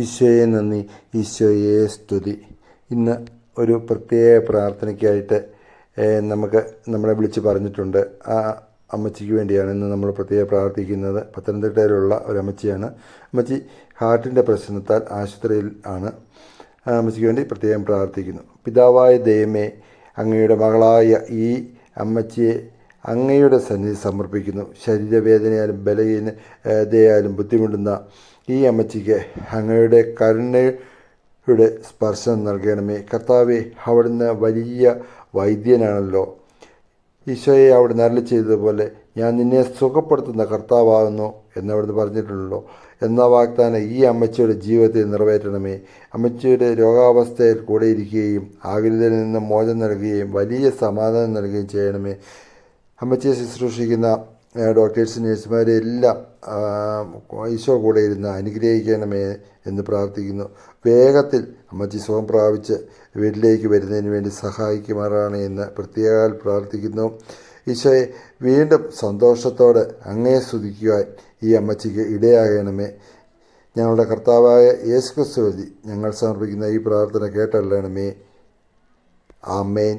ഈശോയെ നന്ദി, ഈശോയെ സ്തുതി. ഇന്ന് ഒരു പ്രത്യേക പ്രാർത്ഥനയ്ക്കായിട്ട് നമുക്ക് നമ്മളെ വിളിച്ച് പറഞ്ഞിട്ടുണ്ട്. ആ അമ്മച്ചിക്ക് വേണ്ടിയാണ് ഇന്ന് നമ്മൾ പ്രത്യേകം പ്രാർത്ഥിക്കുന്നത്. പത്തനംതിട്ടയിലുള്ള ഒരു അമ്മച്ചിയാണ്. അമ്മച്ചി ഹാർട്ടിൻ്റെ പ്രശ്നത്താൽ ആശുപത്രിയിൽ ആണ്. അമ്മച്ചിക്ക് വേണ്ടി പ്രത്യേകം പ്രാർത്ഥിക്കുന്നു. പിതാവായ ദൈവമേ, അങ്ങയുടെ മകളായ ഈ അമ്മച്ചിയെ അങ്ങയുടെ സന്നിധി സമർപ്പിക്കുന്നു. ശരീരവേദനയാലും ബലഹീനതയാലും ബുദ്ധിമുട്ടുന്ന ഈ അമ്മച്ചിക്ക് അങ്ങയുടെ കരുണയുടെ സ്പർശനം നൽകണമേ. കർത്താവെ, അവിടുന്ന് വലിയ വൈദ്യനാണല്ലോ. ഈശോയെ അവിടുന്ന് അരുളി ചെയ്തതുപോലെ ഞാൻ നിന്നെ സുഖപ്പെടുത്തുന്ന കർത്താവാകുന്നു എന്നവിടുന്ന് പറഞ്ഞിട്ടുണ്ടല്ലോ. എന്ന വാഗ്ദാനം ഈ അമ്മച്ചിയുടെ ജീവിതത്തിൽ നിറവേറ്റണമേ. അമ്മച്ചിയുടെ രോഗാവസ്ഥയിൽ കൂടെ ഇരിക്കുകയും ആകുലതയിൽ നിന്ന് മോചനം നൽകുകയും വലിയ സമാധാനം നൽകുകയും ചെയ്യണമേ. അമ്മച്ചിയെ ശുശ്രൂഷിക്കുന്ന ഡോക്ടേഴ്സ്, നഴ്സുമാരെ എല്ലാം ഈശോ കൂടെ ഇരുന്ന് അനുഗ്രഹിക്കണമേ എന്ന് പ്രാർത്ഥിക്കുന്നു. വേഗത്തിൽ അമ്മച്ചി സുഖം പ്രാപിച്ച് വീട്ടിലേക്ക് വരുന്നതിന് വേണ്ടി സഹായിക്കുമാറാണ് എന്ന് പ്രത്യേകം പ്രാർത്ഥിക്കുന്നു. ഈശോയെ, വീണ്ടും സന്തോഷത്തോടെ അങ്ങയെ സ്തുതിക്കുവാൻ ഈ അമ്മച്ചിക്ക് ഇടയാകണമേ. ഞങ്ങളുടെ കർത്താവായ യേശുക്രിസ്തു വഴി ഞങ്ങൾ സമർപ്പിക്കുന്ന ഈ പ്രാർത്ഥന കേട്ടല്ലണമേ. ആമേൻ.